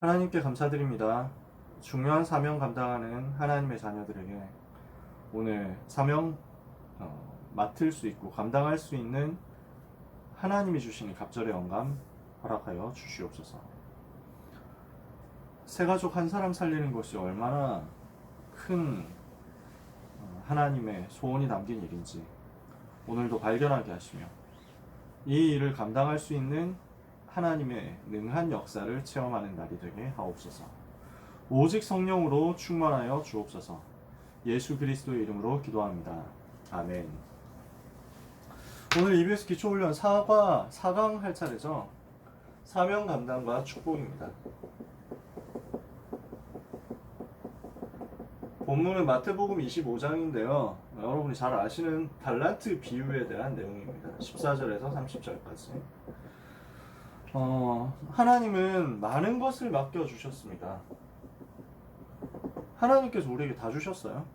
하나님께 감사드립니다. 중요한 사명 감당하는 하나님의 자녀들에게 오늘 사명 맡을 수 있고 감당할 수 있는 하나님이 주시는 갑절의 영감 허락하여 주시옵소서. 세 가족 한 사람 살리는 것이 얼마나 큰 하나님의 소원이 담긴 일인지 오늘도 발견하게 하시며 이 일을 감당할 수 있는 하나님의 능한 역사를 체험하는 날이 되게 하옵소서. 오직 성령으로 충만하여 주옵소서. 예수 그리스도의 이름으로 기도합니다. 아멘. 오늘 EBS 기초훈련 4강 할 차례죠. 사명 감당과 축복입니다. 본문은 마태복음 25장인데요. 여러분이 잘 아시는 달란트 비유에 대한 내용입니다. 14절에서 30절까지. 하나님은 많은 것을 맡겨주셨습니다. 하나님께서 우리에게 다 주셨어요.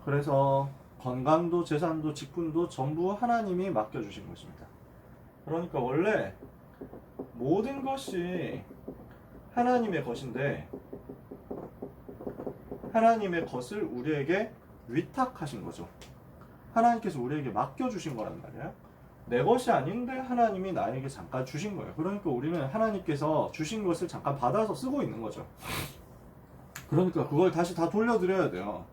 그래서 건강도 재산도 직분도 전부 하나님이 맡겨주신 것입니다. 그러니까 원래 모든 것이 하나님의 것인데 하나님의 것을 우리에게 위탁하신 거죠. 하나님께서 우리에게 맡겨주신 거란 말이에요. 내 것이 아닌데 하나님이 나에게 잠깐 주신 거예요. 그러니까 우리는 하나님께서 주신 것을 잠깐 받아서 쓰고 있는 거죠. 그러니까 그걸 다시 다 돌려드려야 돼요.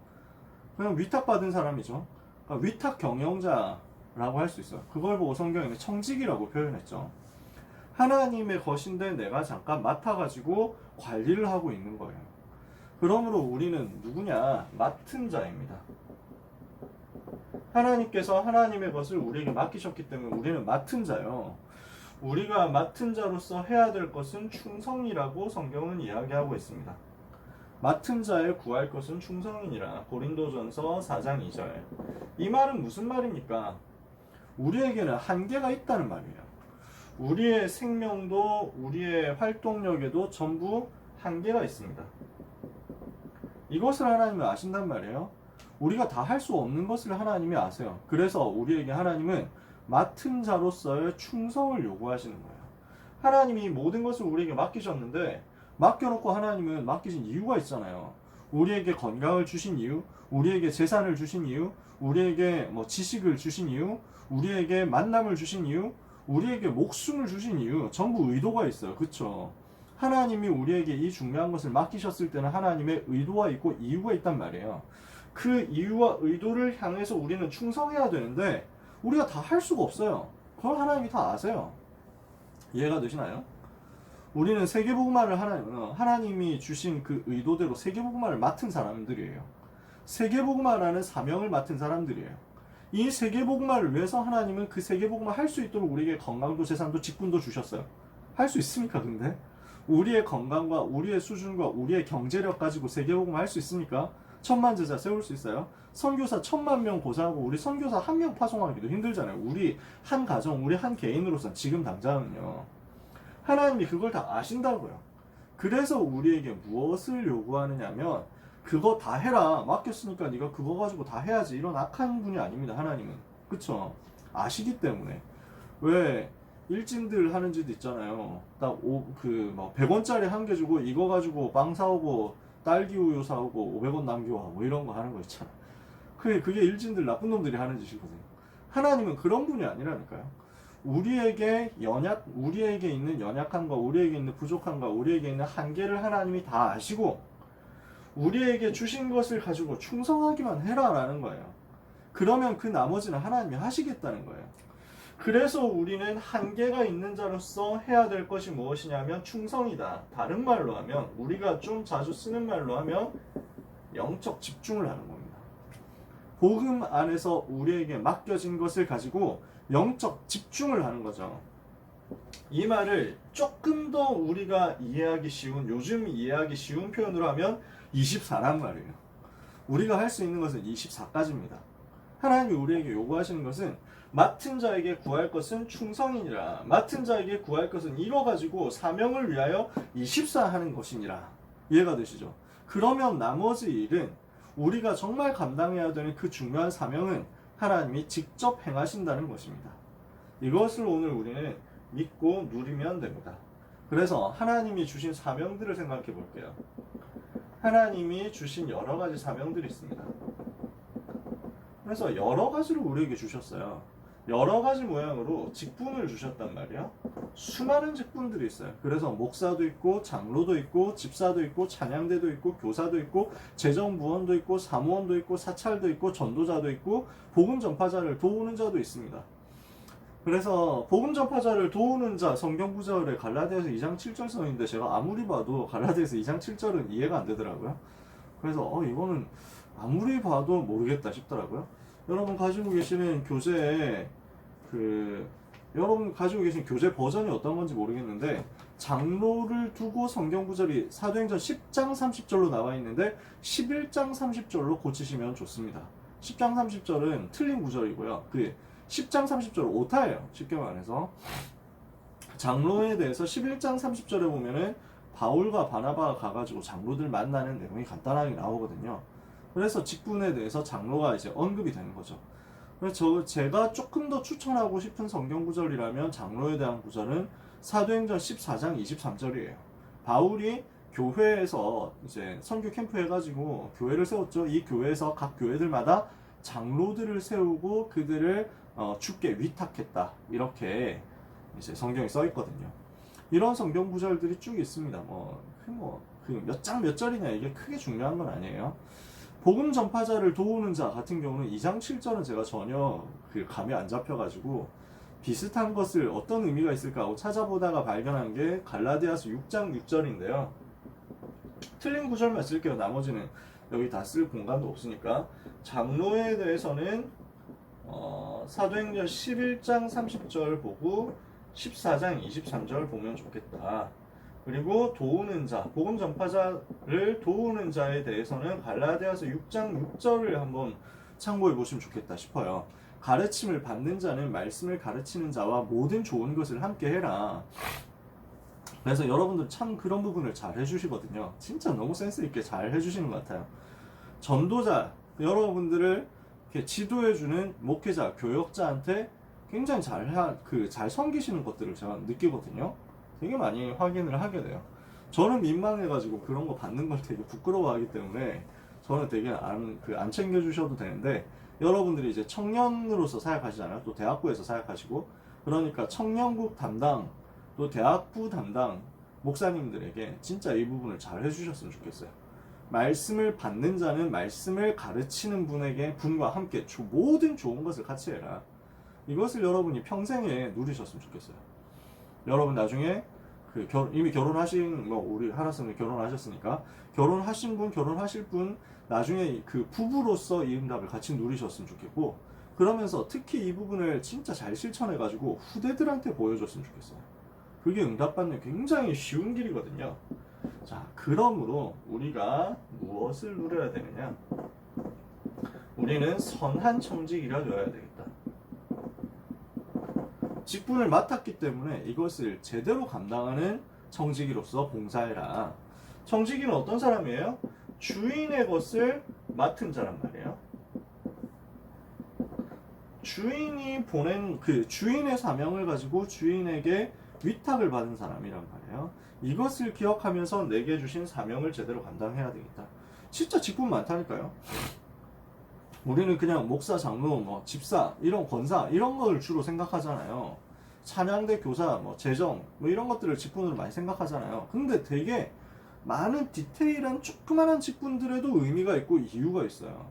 그냥 위탁받은 사람이죠. 그러니까 위탁 경영자라고 할 수 있어요. 그걸 보고 성경에는 청직이라고 표현했죠. 하나님의 것인데 내가 잠깐 맡아가지고 관리를 하고 있는 거예요. 그러므로 우리는 누구냐? 맡은 자입니다. 하나님께서 하나님의 것을 우리에게 맡기셨기 때문에 우리는 맡은 자요. 우리가 맡은 자로서 해야 될 것은 충성이라고 성경은 이야기하고 있습니다. 맡은 자의 구할 것은 충성이니라. 고린도전서 4장 2절. 이 말은 무슨 말입니까? 우리에게는 한계가 있다는 말이에요. 우리의 생명도 우리의 활동력에도 전부 한계가 있습니다. 이것을 하나님은 아신단 말이에요. 우리가 다 할 수 없는 것을 하나님이 아세요. 그래서 우리에게 하나님은 맡은 자로서의 충성을 요구하시는 거예요. 하나님이 모든 것을 우리에게 맡기셨는데 맡겨놓고 하나님은 맡기신 이유가 있잖아요. 우리에게 건강을 주신 이유, 우리에게 재산을 주신 이유, 우리에게 지식을 주신 이유, 우리에게 만남을 주신 이유, 우리에게 목숨을 주신 이유, 전부 의도가 있어요. 그쵸? 하나님이 우리에게 이 중요한 것을 맡기셨을 때는 하나님의 의도가 있고 이유가 있단 말이에요. 그 이유와 의도를 향해서 우리는 충성해야 되는데 우리가 다 할 수가 없어요. 그걸 하나님이 다 아세요. 이해가 되시나요? 우리는 세계복음화를 하나님이 주신 그 의도대로 세계복음화를 맡은 사람들이에요. 세계복음화라는 사명을 맡은 사람들이에요. 이 세계복음화를 위해서 하나님은 그 세계복음화 할 수 있도록 우리에게 건강도 재산도 직분도 주셨어요. 할 수 있습니까 근데? 우리의 건강과 우리의 수준과 우리의 경제력 가지고 세계복음화 할 수 있습니까? 1000만 제자 세울 수 있어요? 선교사 1000만 명 고사하고 우리 선교사 한 명 파송하기도 힘들잖아요. 우리 한 가정, 우리 한 개인으로서 지금 당장은요. 하나님이 그걸 다 아신다고요. 그래서 우리에게 무엇을 요구하느냐면 그거 다 해라. 맡겼으니까 네가 그거 가지고 다 해야지. 이런 악한 분이 아닙니다. 하나님은. 그쵸? 아시기 때문에. 왜 일진들 하는 짓 있잖아요. 딱 100원짜리 한 개 주고 이거 가지고 빵 사오고 딸기 우유 사오고 500원 남겨와 이런 거 하는 거 있잖아. 그게 일진들 나쁜 놈들이 하는 짓이거든요. 하나님은 그런 분이 아니라니까요. 우리에게 있는 연약함과 우리에게 있는 부족함과 우리에게 있는 한계를 하나님이 다 아시고 우리에게 주신 것을 가지고 충성하기만 해라라는 거예요. 그러면 그 나머지는 하나님이 하시겠다는 거예요. 그래서 우리는 한계가 있는 자로서 해야 될 것이 무엇이냐면 충성이다. 다른 말로 하면 우리가 좀 자주 쓰는 말로 하면 영적 집중을 하는 겁니다. 복음 안에서 우리에게 맡겨진 것을 가지고 영적 집중을 하는 거죠. 이 말을 조금 더 우리가 이해하기 쉬운, 요즘 이해하기 쉬운 표현으로 하면 24란 말이에요. 우리가 할 수 있는 것은 24까지입니다. 하나님이 우리에게 요구하시는 것은 맡은 자에게 구할 것은 충성이니라. 맡은 자에게 구할 것은 이거 가지고 사명을 위하여 24 하는 것이니라. 이해가 되시죠? 그러면 나머지 일은 우리가 정말 감당해야 되는 그 중요한 사명은 하나님이 직접 행하신다는 것입니다. 이것을 오늘 우리는 믿고 누리면 됩니다. 그래서 하나님이 주신 사명들을 생각해 볼게요. 하나님이 주신 여러 가지 사명들이 있습니다. 그래서 여러 가지로 우리에게 주셨어요. 여러 가지 모양으로 직분을 주셨단 말이야. 수많은 직분들이 있어요. 그래서 목사도 있고 장로도 있고 집사도 있고 찬양대도 있고 교사도 있고 재정부원도 있고 사무원도 있고 사찰도 있고 전도자도 있고 복음 전파자를 도우는 자도 있습니다. 그래서 복음 전파자를 도우는 자 성경 구절에 갈라디아서 2장 7절 써있는데 제가 아무리 봐도 갈라디아서 2장 7절은 이해가 안 되더라고요. 그래서 이거는 아무리 봐도 모르겠다 싶더라고요. 여러분 가지고 계시는 교재에 여러분 가지고 계신 교재 버전이 어떤 건지 모르겠는데 장로를 두고 성경 구절이 사도행전 10장 30절로 나와 있는데 11장 30절로 고치시면 좋습니다. 10장 30절은 틀린 구절이고요. 10장 30절은 오타예요. 쉽게 말해서 장로에 대해서 11장 30절에 보면은 바울과 바나바가 가가지고 장로들 만나는 내용이 간단하게 나오거든요. 그래서 직분에 대해서 장로가 이제 언급이 되는 거죠. 그래서 제가 조금 더 추천하고 싶은 성경 구절이라면 장로에 대한 구절은 사도행전 14장 23절이에요. 바울이 교회에서 이제 선교 캠프 해가지고 교회를 세웠죠. 이 교회에서 각 교회들마다 장로들을 세우고 그들을 주께 위탁했다. 이렇게 이제 성경에 써 있거든요. 이런 성경 구절들이 쭉 있습니다. 몇 장 몇 절이냐 이게 크게 중요한 건 아니에요. 복음 전파자를 도우는 자 같은 경우는 2장 7절은 제가 전혀 감이 안 잡혀가지고 비슷한 것을 어떤 의미가 있을까 하고 찾아보다가 발견한 게 갈라디아서 6장 6절인데요. 틀린 구절만 쓸게요. 나머지는 여기 다 쓸 공간도 없으니까. 장로에 대해서는 사도행전 11장 30절 보고 14장 23절 보면 좋겠다. 그리고 도우는 자, 복음 전파자를 도우는 자에 대해서는 갈라디아서 6장 6절을 한번 참고해 보시면 좋겠다 싶어요. 가르침을 받는 자는 말씀을 가르치는 자와 모든 좋은 것을 함께 해라. 그래서 여러분들 참 그런 부분을 잘 해주시거든요. 진짜 너무 센스 있게 잘 해주시는 것 같아요. 전도자, 여러분들을 이렇게 지도해주는 목회자, 교역자한테 굉장히 잘 섬기시는 것들을 제가 느끼거든요. 되게 많이 확인을 하게 돼요. 저는 민망해가지고 그런 거 받는 걸 되게 부끄러워하기 때문에 저는 되게 안 챙겨주셔도 되는데, 여러분들이 이제 청년으로서 사역하시잖아요. 또 대학부에서 사역하시고, 그러니까 청년국 담당, 또 대학부 담당 목사님들에게 진짜 이 부분을 잘 해주셨으면 좋겠어요. 말씀을 받는 자는 말씀을 가르치는 분과 함께 모든 좋은 것을 같이 해라. 이것을 여러분이 평생에 누리셨으면 좋겠어요. 여러분 나중에 이미 결혼하신 우리 하나쌤이 결혼하셨으니까 결혼하신 분, 결혼하실 분 나중에 부부로서 이 응답을 같이 누리셨으면 좋겠고, 그러면서 특히 이 부분을 진짜 잘 실천해가지고 후대들한테 보여줬으면 좋겠어요. 그게 응답받는 굉장히 쉬운 길이거든요. 자, 그러므로 우리가 무엇을 누려야 되느냐? 우리는 선한 청지기가 되어야 되겠다. 직분을 맡았기 때문에 이것을 제대로 감당하는 청지기로서 봉사해라. 청지기는 어떤 사람이에요? 주인의 것을 맡은 자란 말이에요. 주인이 보낸 주인의 사명을 가지고 주인에게 위탁을 받은 사람이란 말이에요. 이것을 기억하면서 내게 주신 사명을 제대로 감당해야 되겠다. 진짜 직분 많다니까요. 우리는 그냥 목사, 장로, 집사, 이런 권사 이런 걸 주로 생각하잖아요. 찬양대 교사, 재정 이런 것들을 직분으로 많이 생각하잖아요. 근데 되게 많은 디테일한 조그만한 직분들에도 의미가 있고 이유가 있어요.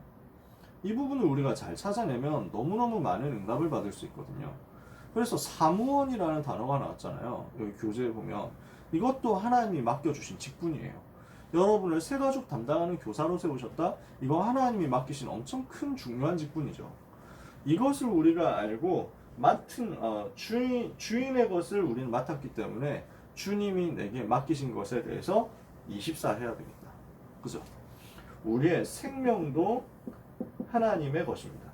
이 부분을 우리가 잘 찾아내면 너무너무 많은 응답을 받을 수 있거든요. 그래서 사무원이라는 단어가 나왔잖아요. 여기 교재에 보면 이것도 하나님이 맡겨주신 직분이에요. 여러분을 새가족 담당하는 교사로 세우셨다? 이거 하나님이 맡기신 엄청 큰 중요한 직분이죠. 이것을 우리가 알고 주인의 것을 우리는 맡았기 때문에 주님이 내게 맡기신 것에 대해서 24 해야 되겠다. 그죠? 우리의 생명도 하나님의 것입니다.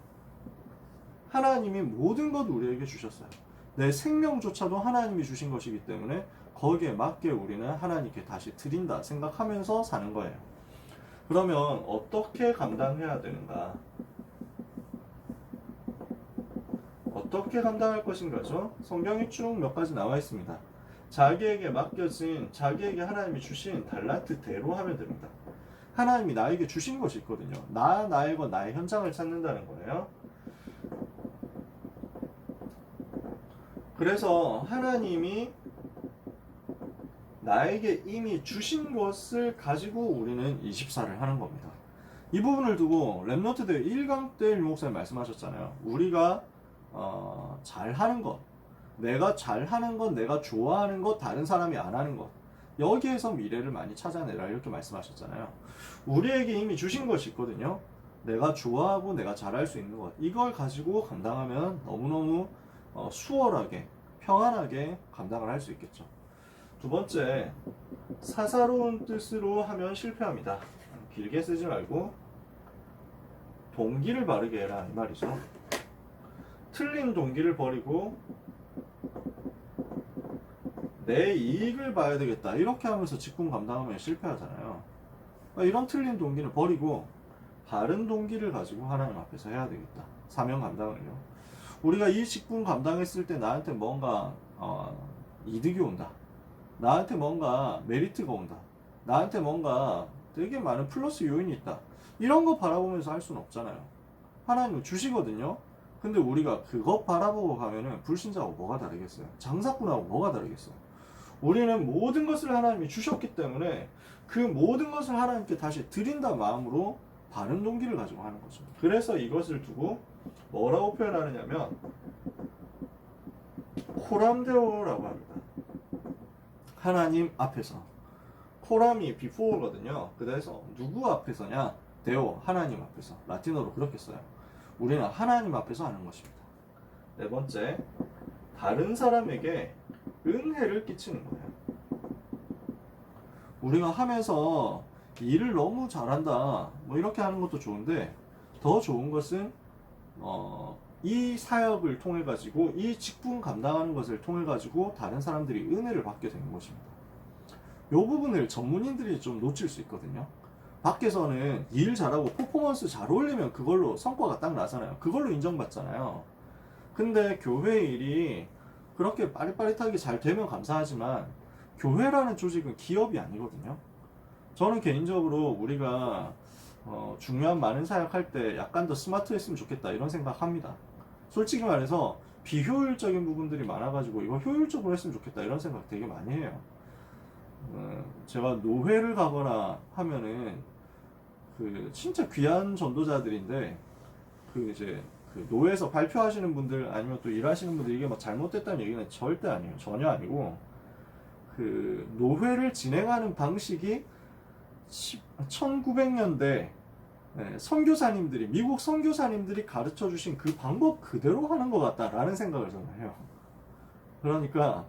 하나님이 모든 것 우리에게 주셨어요. 내 생명조차도 하나님이 주신 것이기 때문에 거기에 맞게 우리는 하나님께 다시 드린다 생각하면서 사는 거예요. 그러면 어떻게 감당해야 되는가? 어떻게 감당할 것인가죠? 성경에 쭉 몇 가지 나와 있습니다. 자기에게 맡겨진, 자기에게 하나님이 주신 달란트대로 하면 됩니다. 하나님이 나에게 주신 것이 있거든요. 나의 것, 나의 현장을 찾는다는 거예요. 그래서 하나님이 나에게 이미 주신 것을 가지고 우리는 24를 하는 겁니다. 이 부분을 두고 랩노트 대 1강 때 유목사님 말씀하셨잖아요. 우리가 잘하는 것, 내가 잘하는 것, 내가 좋아하는 것, 다른 사람이 안 하는 것, 여기에서 미래를 많이 찾아내라 이렇게 말씀하셨잖아요. 우리에게 이미 주신 것이 있거든요. 내가 좋아하고 내가 잘할 수 있는 것, 이걸 가지고 감당하면 너무너무 수월하게 평안하게 감당을 할 수 있겠죠. 두 번째, 사사로운 뜻으로 하면 실패합니다. 길게 쓰지 말고 동기를 바르게 해라 이 말이죠. 틀린 동기를 버리고 내 이익을 봐야 되겠다 이렇게 하면서 직분 감당하면 실패하잖아요. 그러니까 이런 틀린 동기를 버리고 바른 동기를 가지고 하나님 앞에서 해야 되겠다. 사명 감당을요. 우리가 이 직분 감당했을 때 나한테 뭔가 이득이 온다. 나한테 뭔가 메리트가 온다. 나한테 뭔가 되게 많은 플러스 요인이 있다. 이런 거 바라보면서 할 수는 없잖아요. 하나님은 주시거든요. 근데 우리가 그거 바라보고 가면은 불신자하고 뭐가 다르겠어요? 장사꾼하고 뭐가 다르겠어요? 우리는 모든 것을 하나님이 주셨기 때문에 그 모든 것을 하나님께 다시 드린다 마음으로 바른 동기를 가지고 하는 거죠. 그래서 이것을 두고 뭐라고 표현하느냐면 코람데오라고 합니다. 하나님 앞에서. 코람이 before거든요. 그래서 누구 앞에서냐? 데오, 하나님 앞에서. 라틴어로 그렇게 써요. 우리는 하나님 앞에서 하는 것입니다. 네 번째, 다른 사람에게 은혜를 끼치는 거예요. 우리가 하면서 일을 너무 잘한다 뭐 이렇게 하는 것도 좋은데 더 좋은 것은 이 사역을 통해 가지고 이 직분 감당하는 것을 통해 가지고 다른 사람들이 은혜를 받게 되는 것입니다. 이 부분을 전문인들이 좀 놓칠 수 있거든요. 밖에서는 일 잘하고 퍼포먼스 잘 올리면 그걸로 성과가 딱 나잖아요. 그걸로 인정받잖아요. 근데 교회 일이 그렇게 빠릿빠릿하게 잘 되면 감사하지만 교회라는 조직은 기업이 아니거든요. 저는 개인적으로 우리가 중요한 많은 사역할 때 약간 더 스마트했으면 좋겠다 이런 생각합니다. 솔직히 말해서 비효율적인 부분들이 많아가지고 이거 효율적으로 했으면 좋겠다 이런 생각 되게 많이 해요. 제가 노회를 가거나 하면은 그 진짜 귀한 전도자들인데 그 이제 그 노회에서 발표하시는 분들 아니면 또 일하시는 분들 이게 막 잘못됐다는 얘기는 절대 아니에요. 전혀 아니고 그 노회를 진행하는 방식이 1900년대 선교사님들이 미국 선교사님들이 가르쳐 주신 그 방법 그대로 하는 것 같다라는 생각을 저는 해요. 그러니까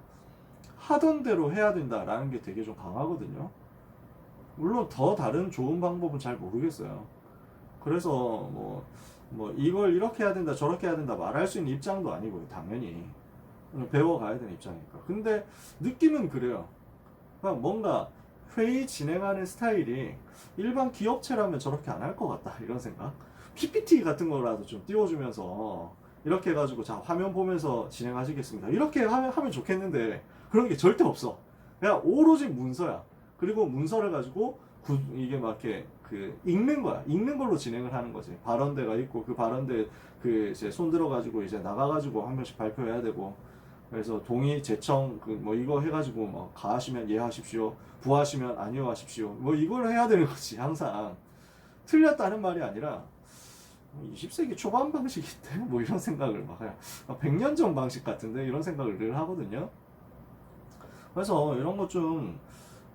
하던 대로 해야 된다라는 게 되게 좀 강하거든요. 물론 더 다른 좋은 방법은 잘 모르겠어요. 그래서 뭐 이걸 이렇게 해야 된다 저렇게 해야 된다 말할 수 있는 입장도 아니고요. 당연히 배워가야 되는 입장이니까. 근데 느낌은 그래요. 그냥 뭔가 회의 진행하는 스타일이 일반 기업체라면 저렇게 안 할 것 같다 이런 생각. PPT 같은 거라도 좀 띄워주면서 이렇게 해가지고 자 화면 보면서 진행하시겠습니다 이렇게 하면 좋겠는데 그런 게 절대 없어. 그냥 오로지 문서야. 그리고 문서를 가지고 이게 막 이렇게 그 읽는 거야. 읽는 걸로 진행을 하는 거지. 발언대가 있고 그 발언대 그 이제 손 들어가지고 이제 나가가지고 한 명씩 발표해야 되고. 그래서 동의 제청 그 뭐 이거 해가지고 뭐 가하시면 예하십시오, 부하시면 아니요 하십시오. 뭐 이걸 해야 되는 거지 항상. 틀렸다는 말이 아니라 20세기 초반 방식인데 뭐 이런 생각을 막 그냥 100년 전 방식 같은데 이런 생각을 늘 하거든요. 그래서 이런 거 좀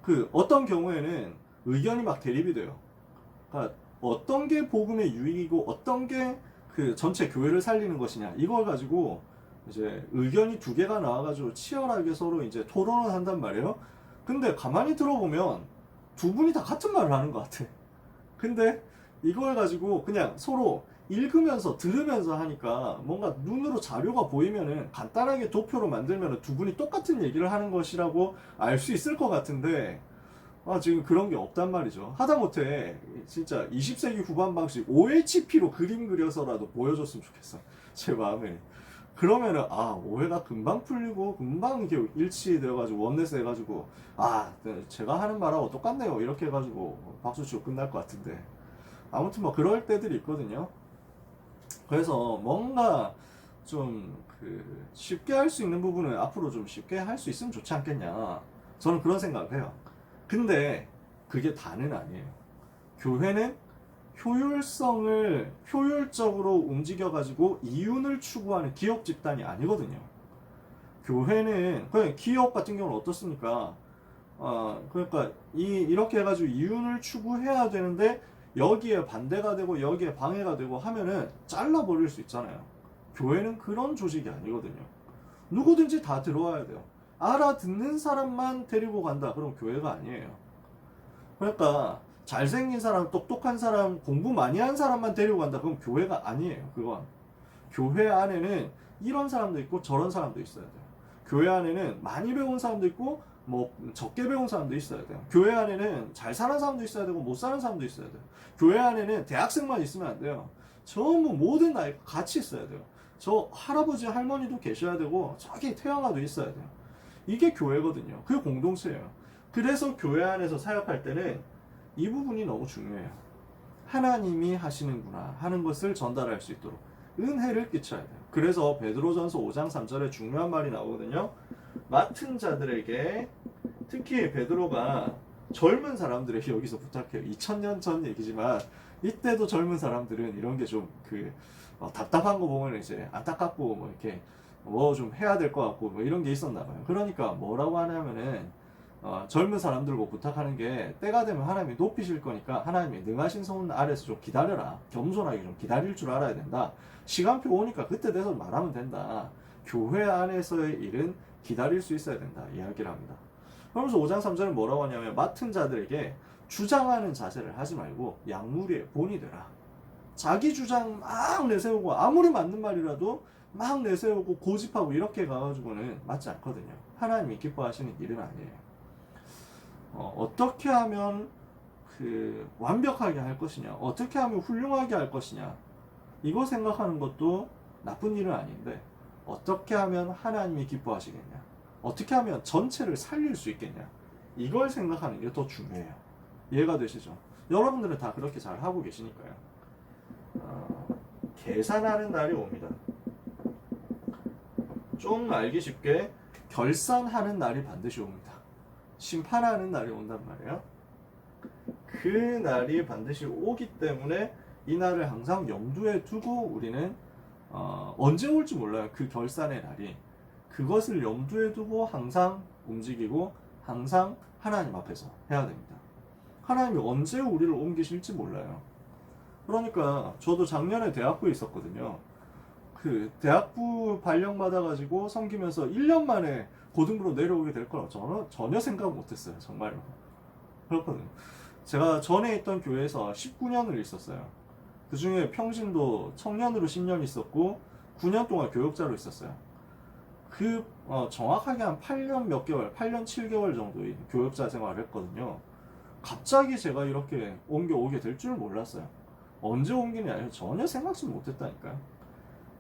그 어떤 경우에는 의견이 막 대립이 돼요. 그러니까 어떤 게 복음의 유익이고 어떤 게 그 전체 교회를 살리는 것이냐 이걸 가지고 이제 의견이 두 개가 나와가지고 치열하게 서로 이제 토론을 한단 말이에요. 근데 가만히 들어보면 두 분이 다 같은 말을 하는 것 같아. 근데 이걸 가지고 그냥 서로 읽으면서 들으면서 하니까 뭔가 눈으로 자료가 보이면은 간단하게 도표로 만들면 두 분이 똑같은 얘기를 하는 것이라고 알 수 있을 것 같은데 지금 그런 게 없단 말이죠. 하다못해 진짜 20세기 후반 방식 OHP로 그림 그려서라도 보여줬으면 좋겠어. 제 마음에. 그러면은 오해가 금방 풀리고 금방 이렇게 일치되어가지고 원네스 해가지고 네, 제가 하는 말하고 똑같네요 이렇게 해가지고 박수 치고 끝날 것 같은데, 아무튼 뭐 그럴 때들이 있거든요. 그래서 뭔가 좀 쉽게 할 수 있는 부분은 앞으로 좀 쉽게 할 수 있으면 좋지 않겠냐, 저는 그런 생각을 해요. 근데 그게 다는 아니에요. 교회는 효율성을 효율적으로 움직여가지고 이윤을 추구하는 기업 집단이 아니거든요. 교회는 그냥 기업 같은 경우는 어떻습니까? 그러니까 이렇게 해가지고 이윤을 추구해야 되는데 여기에 반대가 되고 여기에 방해가 되고 하면은 잘라버릴 수 있잖아요. 교회는 그런 조직이 아니거든요. 누구든지 다 들어와야 돼요. 알아듣는 사람만 데리고 간다, 그럼 교회가 아니에요. 그러니까 잘생긴 사람, 똑똑한 사람, 공부 많이 한 사람만 데리고 간다, 그럼 교회가 아니에요. 그건 교회 안에는 이런 사람도 있고 저런 사람도 있어야 돼요. 교회 안에는 많이 배운 사람도 있고 뭐 적게 배운 사람도 있어야 돼요. 교회 안에는 잘 사는 사람도 있어야 되고 못 사는 사람도 있어야 돼요. 교회 안에는 대학생만 있으면 안 돼요. 전부 모든 나이가 같이 있어야 돼요. 저 할아버지 할머니도 계셔야 되고 저기 태영아도 있어야 돼요. 이게 교회거든요. 그게 공동체예요. 그래서 교회 안에서 사역할 때는 이 부분이 너무 중요해요. 하나님이 하시는구나 하는 것을 전달할 수 있도록 은혜를 끼쳐야 돼요. 그래서 베드로전서 5장 3절에 중요한 말이 나오거든요. 맡은 자들에게, 특히 베드로가 젊은 사람들에게 여기서 부탁해요. 2000년 전 얘기지만 이때도 젊은 사람들은 이런 게 좀 답답한 거 보면 이제 안타깝고 뭐 이렇게 뭐 좀 해야 될 것 같고 뭐 이런 게 있었나 봐요. 그러니까 뭐라고 하냐면은 젊은 사람들고 부탁하는 게, 때가 되면 하나님이 높이실 거니까 하나님이 능하신 손 아래서 좀 기다려라. 겸손하게 좀 기다릴 줄 알아야 된다. 시간표 오니까 그때 돼서 말하면 된다. 교회 안에서의 일은 기다릴 수 있어야 된다 이야기를 합니다. 그러면서 5장 3절은 뭐라고 하냐면, 맡은 자들에게 주장하는 자세를 하지 말고 양무리의 본이 되라. 자기 주장 막 내세우고 아무리 맞는 말이라도 막 내세우고 고집하고 이렇게 가가지고는 맞지 않거든요. 하나님이 기뻐하시는 일은 아니에요. 어떻게 하면 완벽하게 할 것이냐, 어떻게 하면 훌륭하게 할 것이냐, 이거 생각하는 것도 나쁜 일은 아닌데, 어떻게 하면 하나님이 기뻐하시겠냐, 어떻게 하면 전체를 살릴 수 있겠냐, 이걸 생각하는 게 더 중요해요. 이해가 되시죠? 여러분들은 다 그렇게 잘 하고 계시니까요. 계산하는 날이 옵니다. 좀 알기 쉽게 결산하는 날이 반드시 옵니다. 심판하는 날이 온단 말이에요. 그 날이 반드시 오기 때문에 이 날을 항상 염두에 두고 우리는 언제 올지 몰라요. 그 결산의 날이. 그것을 염두에 두고 항상 움직이고 항상 하나님 앞에서 해야 됩니다. 하나님이 언제 우리를 옮기실지 몰라요. 그러니까 저도 작년에 대학부에 있었거든요. 그 대학부 발령받아가지고 섬기면서 1년 만에 고등부로 내려오게 될 거라고 전혀 생각 못했어요. 정말로. 그렇거든요. 제가 전에 있던 교회에서 19년을 있었어요. 그 중에 평신도 청년으로 10년 있었고 9년 동안 교역자로 있었어요. 정확하게 한 8년 몇 개월, 8년 7개월 정도의 교역자 생활을 했거든요. 갑자기 제가 이렇게 옮겨오게 될 줄 몰랐어요. 언제 옮기냐, 전혀 생각지 못했다니까요.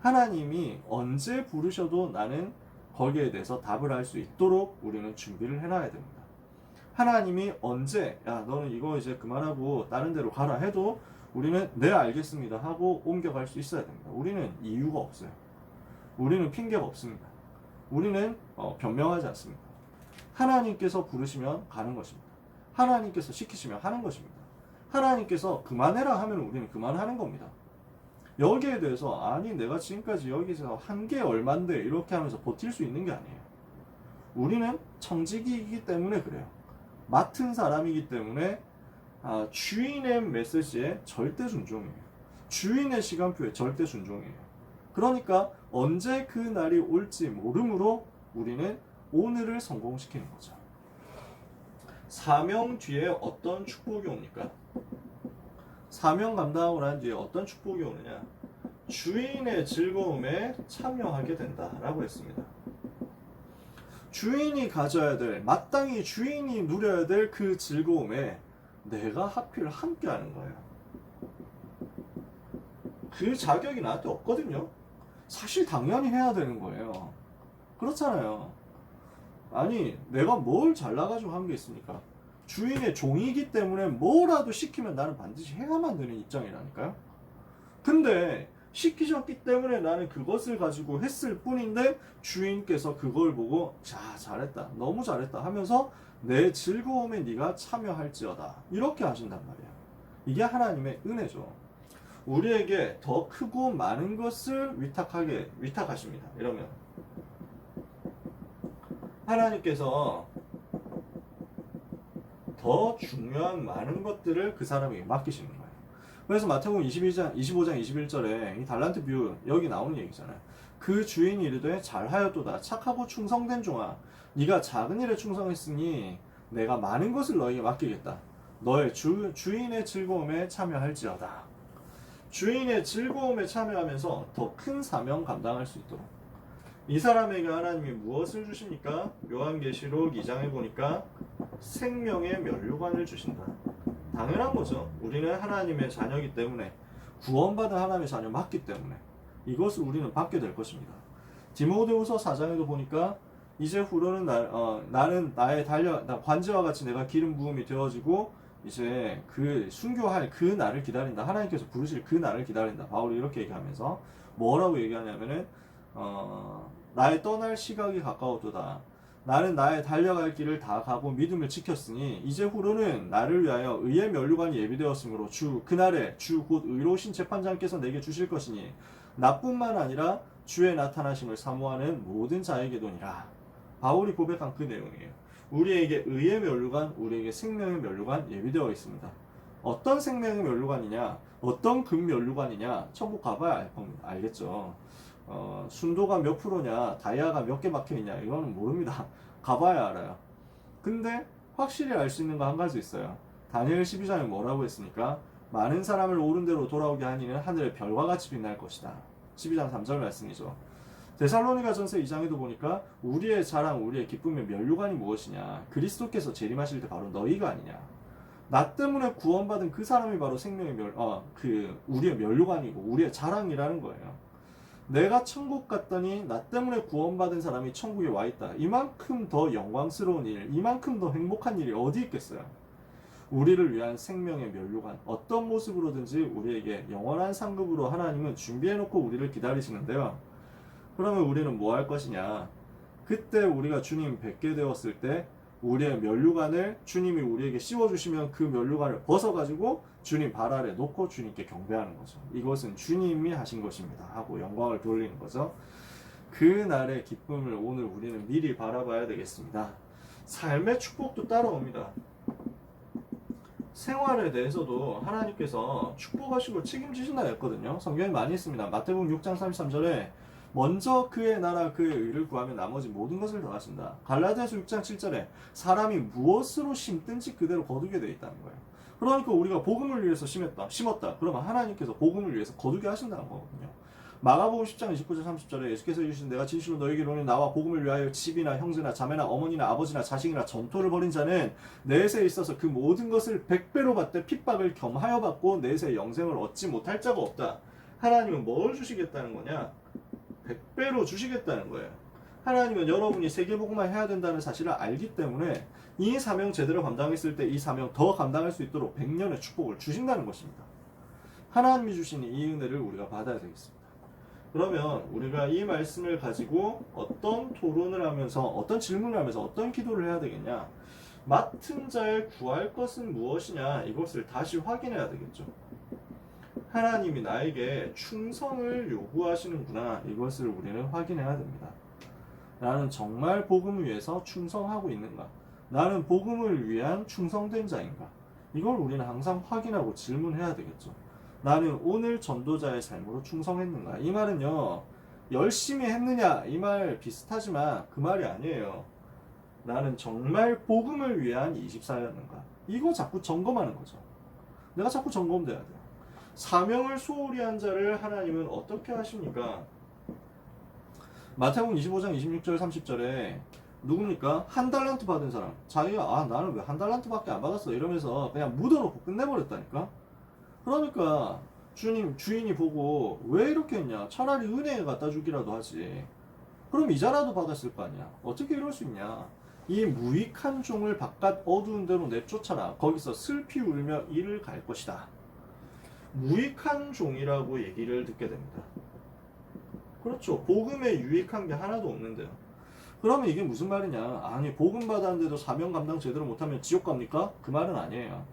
하나님이 언제 부르셔도 나는 거기에 대해서 답을 할 수 있도록 우리는 준비를 해놔야 됩니다. 하나님이 언제, 야 너는 이거 이제 그만하고 다른 데로 가라 해도 우리는 네 알겠습니다 하고 옮겨갈 수 있어야 됩니다. 우리는 이유가 없어요. 우리는 핑계가 없습니다. 우리는 변명하지 않습니다. 하나님께서 부르시면 가는 것입니다. 하나님께서 시키시면 하는 것입니다. 하나님께서 그만해라 하면 우리는 그만하는 겁니다. 여기에 대해서 아니 내가 지금까지 여기서 한 게 얼만데 이렇게 하면서 버틸 수 있는 게 아니에요. 우리는 청직이기 때문에 그래요. 맡은 사람이기 때문에 주인의 메시지에 절대 순종이에요. 주인의 시간표에 절대 순종이에요. 그러니까 언제 그 날이 올지 모르므로 우리는 오늘을 성공시키는 거죠. 사명 뒤에 어떤 축복이 옵니까? 사명 감당하고 난 뒤에 어떤 축복이 오느냐? 주인의 즐거움에 참여하게 된다라고 했습니다. 주인이 가져야 될, 마땅히 주인이 누려야 될 그 즐거움에 내가 하필 함께하는 거예요. 그 자격이 나한테 없거든요. 사실 당연히 해야 되는 거예요. 그렇잖아요. 아니 내가 뭘 잘나가지고 한 게 있습니까? 주인의 종이기 때문에 뭐라도 시키면 나는 반드시 해야만 되는 입장이라니까요. 근데 시키셨기 때문에 나는 그것을 가지고 했을 뿐인데 주인께서 그걸 보고 자 잘했다 너무 잘했다 하면서 내 즐거움에 네가 참여할지어다 이렇게 하신단 말이에요. 이게 하나님의 은혜죠. 우리에게 더 크고 많은 것을 위탁하십니다. 이러면 하나님께서 더 중요한 많은 것들을 그 사람에게 맡기시는 거예요. 그래서 마태복음 25장 21절에 이 달란트 비유 여기 나오는 얘기잖아요. 그 주인이 이르되 잘하였도다 착하고 충성된 종아 네가 작은 일에 충성했으니 내가 많은 것을 너에게 맡기겠다. 너의 주인의 즐거움에 참여할지어다. 주인의 즐거움에 참여하면서 더 큰 사명 감당할 수 있도록 이 사람에게 하나님이 무엇을 주십니까? 요한계시록 2장에 보니까 생명의 면류관을 주신다. 당연한 거죠. 우리는 하나님의 자녀이기 때문에 구원받은 하나님의 자녀 맞기 때문에 이것을 우리는 받게 될 것입니다. 디모데후서 4장에도 보니까 이제 후로는 나는 나의 관제와 같이 내가 기름 부음이 되어지고 이제 그 순교할 그 날을 기다린다. 하나님께서 부르실 그 날을 기다린다. 바울이 이렇게 얘기하면서 뭐라고 얘기하냐면은 나의 떠날 시각이 가까웠도다. 나는 나의 달려갈 길을 다 가고 믿음을 지켰으니 이제 후로는 나를 위하여 의의 면류관이 예비되었으므로 그날에 주 곧 의로우신 재판장께서 내게 주실 것이니 나뿐만 아니라 주의 나타나심을 사모하는 모든 자에게도니라. 바울이 고백한 그 내용이에요. 우리에게 의의 면류관, 우리에게 생명의 면류관 예비되어 있습니다. 어떤 생명의 면류관이냐, 어떤 금 면류관이냐, 천국 가봐야 알겠죠. 순도가 몇 프로냐, 다이아가 몇 개 박혀 있냐, 이거는 모릅니다. 가봐야 알아요. 근데 확실히 알 수 있는 거 한 가지 있어요. 다니엘 12장에 뭐라고 했습니까? 많은 사람을 옳은 대로 돌아오게 하니는 하늘의 별과 같이 빛날 것이다. 12장 3절 말씀이죠. 데살로니가 전서 2장에도 보니까 우리의 자랑, 우리의 기쁨의 면류관이 무엇이냐? 그리스도께서 재림하실 때 바로 너희가 아니냐? 나 때문에 구원받은 그 사람이 바로 생명의 우리의 면류관이고 우리의 자랑이라는 거예요. 내가 천국 갔더니 나 때문에 구원받은 사람이 천국에 와 있다. 이만큼 더 영광스러운 일, 이만큼 더 행복한 일이 어디 있겠어요? 우리를 위한 생명의 면류관, 어떤 모습으로든지 우리에게 영원한 상급으로 하나님은 준비해놓고 우리를 기다리시는데요. 그러면 우리는 뭐 할 것이냐? 그때 우리가 주님 뵙게 되었을 때 우리의 면류관을 주님이 우리에게 씌워주시면 그 면류관을 벗어가지고 주님 발 아래 놓고 주님께 경배하는 거죠. 이것은 주님이 하신 것입니다 하고 영광을 돌리는 거죠. 그날의 기쁨을 오늘 우리는 미리 바라봐야 되겠습니다. 삶의 축복도 따라옵니다. 생활에 대해서도 하나님께서 축복하시고 책임지신다 했거든요. 성경에 많이 있습니다. 마태복음 6장 33절에 먼저 그의 나라 그의 의를 구하면 나머지 모든 것을 더하신다. 갈라디아서 6장 7절에 사람이 무엇으로 심든지 그대로 거두게 되어 있다는 거예요. 그러니까 우리가 복음을 위해서 심었다. 그러면 하나님께서 복음을 위해서 거두게 하신다는 거거든요. 마가복음 10장 29절 30절에 예수께서 이르시되 내가 진실로 너희에게 이르노니 나와 복음을 위하여 집이나 형제나 자매나 어머니나 아버지나 자식이나 전토를 벌인 자는 내세에 있어서 그 모든 것을 100배로 받되 핍박을 겸하여 받고 내세 영생을 얻지 못할 자가 없다. 하나님은 뭘 주시겠다는 거냐? 100배로 주시겠다는 거예요. 하나님은 여러분이 세계복음만 해야 된다는 사실을 알기 때문에 이 사명 제대로 감당했을 때 이 사명 더 감당할 수 있도록 100년의 축복을 주신다는 것입니다. 하나님이 주신 이 은혜를 우리가 받아야 되겠습니다. 그러면 우리가 이 말씀을 가지고 어떤 토론을 하면서 어떤 질문을 하면서 어떤 기도를 해야 되겠냐? 맡은 자의 구할 것은 무엇이냐? 이것을 다시 확인해야 되겠죠. 하나님이 나에게 충성을 요구하시는구나. 이것을 우리는 확인해야 됩니다. 나는 정말 복음을 위해서 충성하고 있는가? 나는 복음을 위한 충성된 자인가? 이걸 우리는 항상 확인하고 질문해야 되겠죠. 나는 오늘 전도자의 삶으로 충성했는가? 이 말은요, 열심히 했느냐? 이 말 비슷하지만 그 말이 아니에요. 나는 정말 복음을 위한 24였는가? 이거 자꾸 점검하는 거죠. 내가 자꾸 점검돼야 돼요. 사명을 소홀히 한 자를 하나님은 어떻게 하십니까? 마태복음 25장 26절 30절에 누굽니까? 한 달란트 받은 사람. 자기가 나는 왜 한 달란트밖에 안 받았어 이러면서 그냥 묻어놓고 끝내버렸다니까. 그러니까 주인이 보고 왜 이렇게 했냐? 차라리 은행에 갖다 주기라도 하지. 그럼 이자라도 받았을 거 아니야. 어떻게 이럴 수 있냐? 이 무익한 종을 바깥 어두운 데로 내쫓아라. 거기서 슬피 울며 이를 갈 것이다. 무익한 종이라고 얘기를 듣게 됩니다. 그렇죠. 복음에 유익한 게 하나도 없는데요. 그러면 이게 무슨 말이냐? 아니, 복음 받았는데도 사명 감당 제대로 못하면 지옥 갑니까? 그 말은 아니에요.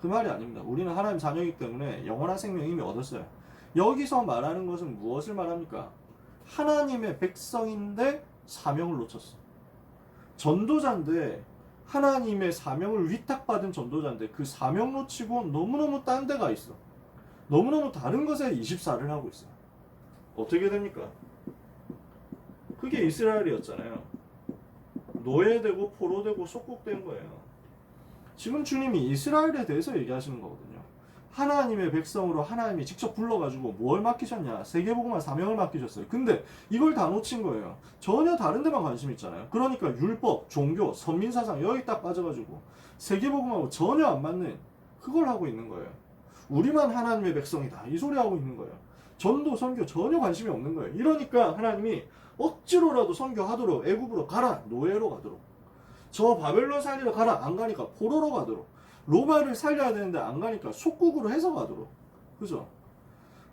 그 말이 아닙니다. 우리는 하나님 자녀이기 때문에 영원한 생명 이미 얻었어요. 여기서 말하는 것은 무엇을 말합니까? 하나님의 백성인데 사명을 놓쳤어. 전도자인데, 하나님의 사명을 위탁받은 전도자인데 그 사명 놓치고 너무너무 딴 데가 있어. 너무너무 다른 것에 24를 하고 있어. 어떻게 됩니까? 그게 이스라엘이었잖아요. 노예되고 포로되고 속국된 거예요. 지금 주님이 이스라엘에 대해서 얘기하시는 거거든요. 하나님의 백성으로 하나님이 직접 불러가지고 뭘 맡기셨냐? 세계복음화 사명을 맡기셨어요. 근데 이걸 다 놓친 거예요. 전혀 다른 데만 관심 있잖아요. 그러니까 율법, 종교, 선민사상 여기 딱 빠져가지고 세계복음하고 전혀 안 맞는 그걸 하고 있는 거예요. 우리만 하나님의 백성이다 이 소리 하고 있는 거예요. 전도, 선교 전혀 관심이 없는 거예요. 이러니까 하나님이 억지로라도 선교하도록 애굽으로 가라, 노예로 가도록. 저 바벨론 살리러 가라, 안 가니까 포로로 가도록. 로마를 살려야 되는데 안 가니까 속국으로 해서 가도록. 그죠?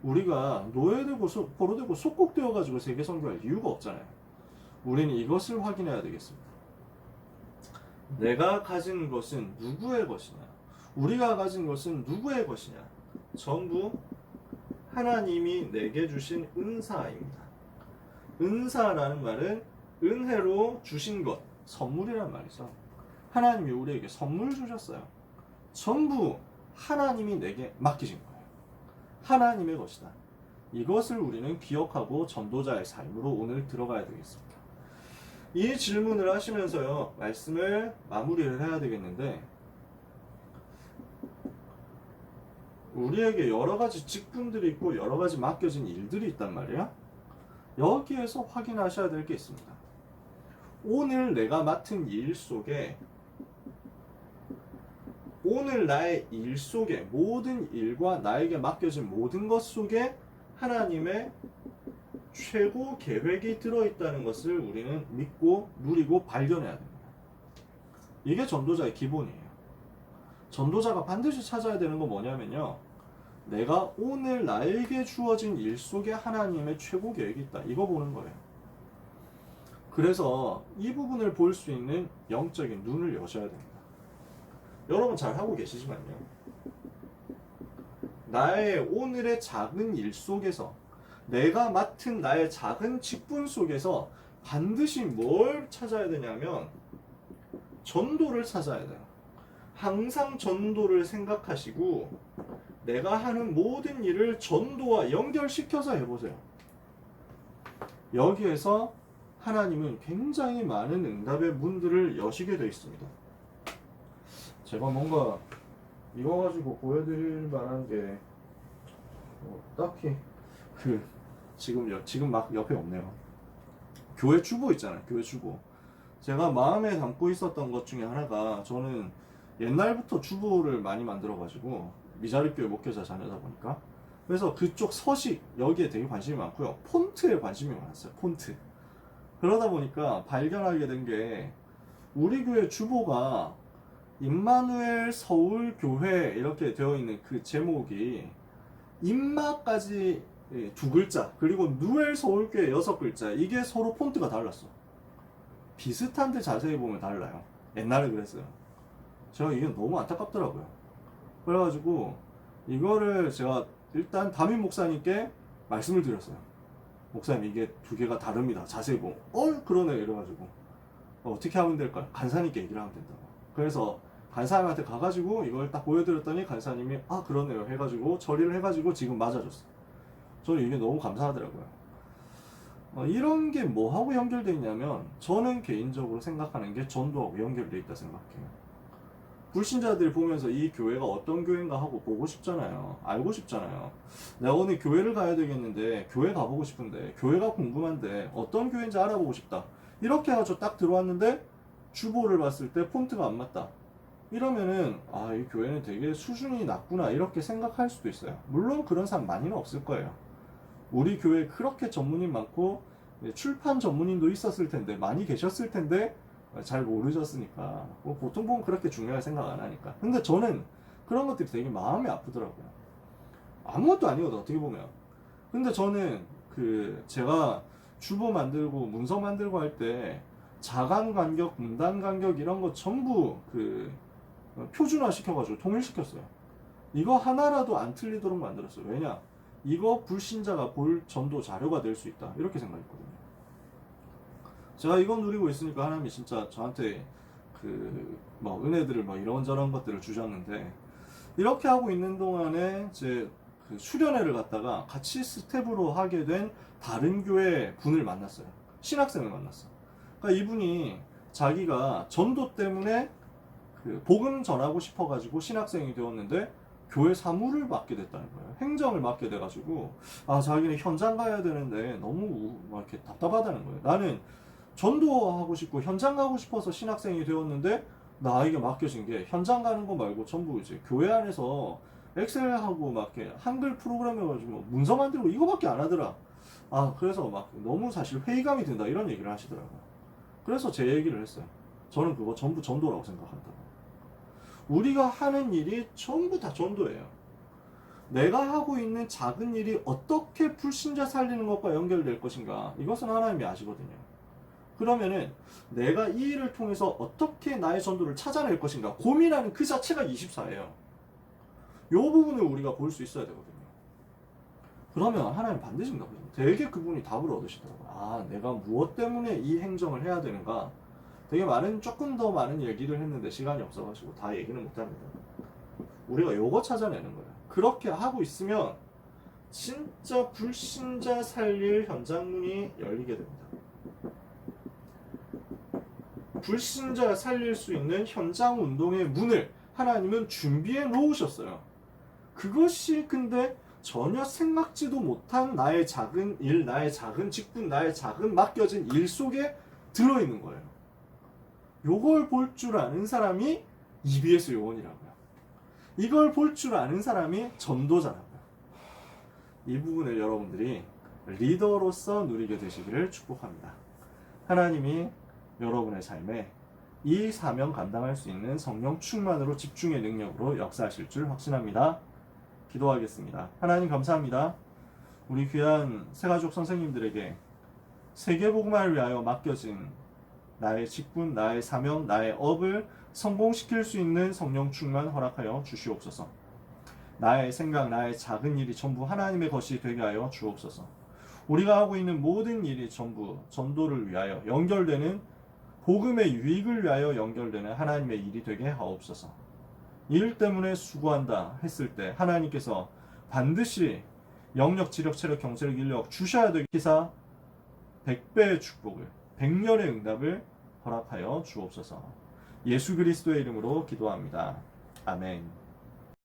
우리가 노예되고 포로되고 속국되어가지고 세계 선교할 이유가 없잖아요. 우리는 이것을 확인해야 되겠습니다. 내가 가진 것은 누구의 것이냐? 우리가 가진 것은 누구의 것이냐? 전부 하나님이 내게 주신 은사입니다. 은사라는 말은 은혜로 주신 것, 선물이란 말이죠. 하나님이 우리에게 선물 주셨어요. 전부 하나님이 내게 맡기신 거예요. 하나님의 것이다. 이것을 우리는 기억하고 전도자의 삶으로 오늘 들어가야 되겠습니다. 이 질문을 하시면서요, 말씀을 마무리를 해야 되겠는데, 우리에게 여러 가지 직분들이 있고 여러 가지 맡겨진 일들이 있단 말이야. 여기에서 확인하셔야 될 게 있습니다. 오늘 내가 맡은 일 속에, 오늘 나의 일 속에, 모든 일과 나에게 맡겨진 모든 것 속에 하나님의 최고 계획이 들어있다는 것을 우리는 믿고 누리고 발견해야 됩니다. 이게 전도자의 기본이에요. 전도자가 반드시 찾아야 되는 건 뭐냐면요, 내가 오늘 나에게 주어진 일 속에 하나님의 최고 계획이 있다, 이거 보는 거예요. 그래서 이 부분을 볼 수 있는 영적인 눈을 여셔야 됩니다. 여러분 잘 하고 계시지만요, 나의 오늘의 작은 일 속에서, 내가 맡은 나의 작은 직분 속에서 반드시 뭘 찾아야 되냐면 전도를 찾아야 돼요. 항상 전도를 생각하시고 내가 하는 모든 일을 전도와 연결시켜서 해보세요. 여기에서 하나님은 굉장히 많은 응답의 문들을 여시게 되어 있습니다. 제가 뭔가 이거 가지고 보여드릴 만한 게 딱히 지금 막 옆에 없네요. 교회 주보 있잖아요. 교회 주보. 제가 마음에 담고 있었던 것 중에 하나가, 저는 옛날부터 주보를 많이 만들어가지고 미자립교회 목회자 자녀다 보니까, 그래서 그쪽 서식 여기에 되게 관심이 많고요. 폰트에 관심이 많았어요. 폰트. 그러다 보니까 발견하게 된 게, 우리 교회 주보가 임마누엘 서울교회 이렇게 되어 있는 그 제목이 임마까지 2글자, 그리고 누엘 서울교회 6글자, 이게 서로 폰트가 달랐어. 비슷한데 자세히 보면 달라요. 옛날에 그랬어요. 제가 이게 너무 안타깝더라고요. 그래가지고 이거를 제가 일단 담임 목사님께 말씀을 드렸어요. 목사님, 이게 2개가 다릅니다. 자세히 보면 그러네 이래가지고 어떻게 하면 될까요? 간사님께 얘기를 하면 된다고. 그래서 간사님한테 가가지고 이걸 딱 보여드렸더니 간사님이 그러네요 해가지고 처리를 해가지고 지금 맞아줬어요. 저는 이게 너무 감사하더라고요. 이런 게 뭐하고 연결되어 있냐면, 저는 개인적으로 생각하는 게 전도하고 연결되어 있다 생각해요. 불신자들이 보면서 이 교회가 어떤 교회인가 하고 보고 싶잖아요. 알고 싶잖아요. 내가 오늘 교회를 가야 되겠는데, 교회 가보고 싶은데, 교회가 궁금한데 어떤 교회인지 알아보고 싶다, 이렇게 해가지고 딱 들어왔는데 주보를 봤을 때 폰트가 안 맞다. 이러면은 이 교회는 되게 수준이 낮구나 이렇게 생각할 수도 있어요. 물론 그런 사람 많이는 없을 거예요. 우리 교회 그렇게 전문인 많고 출판 전문인도 있었을 텐데 많이 계셨을 텐데 잘 모르셨으니까 보통 보면 그렇게 중요하게 생각 안 하니까. 근데 저는 그런 것들이 되게 마음이 아프더라고요. 아무것도 아니거든 어떻게 보면. 근데 저는 제가 주보 만들고 문서 만들고 할 때 자간 간격, 문단 간격 이런 거 전부 표준화 시켜가지고 통일시켰어요. 이거 하나라도 안 틀리도록 만들었어요. 왜냐? 이거 불신자가 볼 전도 자료가 될 수 있다. 이렇게 생각했거든요. 제가 이건 누리고 있으니까 하나님이 진짜 저한테 은혜들을 이런저런 것들을 주셨는데, 이렇게 하고 있는 동안에 제 수련회를 갔다가 같이 스텝으로 하게 된 다른 교회 분을 만났어요. 신학생을 만났어요. 그러니까 이분이 자기가 전도 때문에 복음 전하고 싶어가지고 신학생이 되었는데 교회 사무를 맡게 됐다는 거예요. 행정을 맡게 돼가지고 자기는 현장 가야 되는데 너무 이렇게 답답하다는 거예요. 나는 전도하고 싶고 현장 가고 싶어서 신학생이 되었는데 나에게 맡겨진 게 현장 가는 거 말고 전부 이제 교회 안에서 엑셀하고 막 이렇게 한글 프로그램 해가지고 문서 만들고 이거밖에 안 하더라. 그래서 막 너무 사실 회의감이 든다 이런 얘기를 하시더라고요. 그래서 제 얘기를 했어요. 저는 그거 전부 전도라고 생각한다고. 우리가 하는 일이 전부 다 전도예요. 내가 하고 있는 작은 일이 어떻게 불신자 살리는 것과 연결될 것인가, 이것은 하나님이 아시거든요. 그러면은 내가 이 일을 통해서 어떻게 나의 전도를 찾아낼 것인가 고민하는 그 자체가 24예요. 이 부분을 우리가 볼 수 있어야 되거든요. 그러면 하나님 반드시 응답하죠. 되게 그분이 답을 얻으시더라고요. 내가 무엇 때문에 이 행정을 해야 되는가. 되게 조금 더 많은 얘기를 했는데 시간이 없어가지고 다 얘기는 못합니다. 우리가 요거 찾아내는 거예요. 그렇게 하고 있으면 진짜 불신자 살릴 현장문이 열리게 됩니다. 불신자 살릴 수 있는 현장 운동의 문을 하나님은 준비해 놓으셨어요. 그것이 근데 전혀 생각지도 못한 나의 작은 일, 나의 작은 직분, 나의 작은 맡겨진 일 속에 들어있는 거예요. 요걸 볼 줄 아는 사람이 EBS 요원이라고요. 이걸 볼 줄 아는 사람이 전도자라고요. 이 부분을 여러분들이 리더로서 누리게 되시기를 축복합니다. 하나님이 여러분의 삶에 이 사명 감당할 수 있는 성령 충만으로 집중의 능력으로 역사하실 줄 확신합니다. 기도하겠습니다. 하나님 감사합니다. 우리 귀한 새가족 선생님들에게 세계복음화를 위하여 맡겨진 나의 직분, 나의 사명, 나의 업을 성공시킬 수 있는 성령 충만 허락하여 주시옵소서. 나의 생각, 나의 작은 일이 전부 하나님의 것이 되게 하여 주옵소서. 우리가 하고 있는 모든 일이 전부 전도를 위하여 연결되는, 복음의 유익을 위하여 연결되는 하나님의 일이 되게 하옵소서. 일 때문에 수고한다 했을 때 하나님께서 반드시 영력, 지력, 체력, 경제력, 인력 주셔야 되기 기사 100배의 축복을, 100년의 응답을 허락하여 주옵소서. 예수 그리스도의 이름으로 기도합니다. 아멘.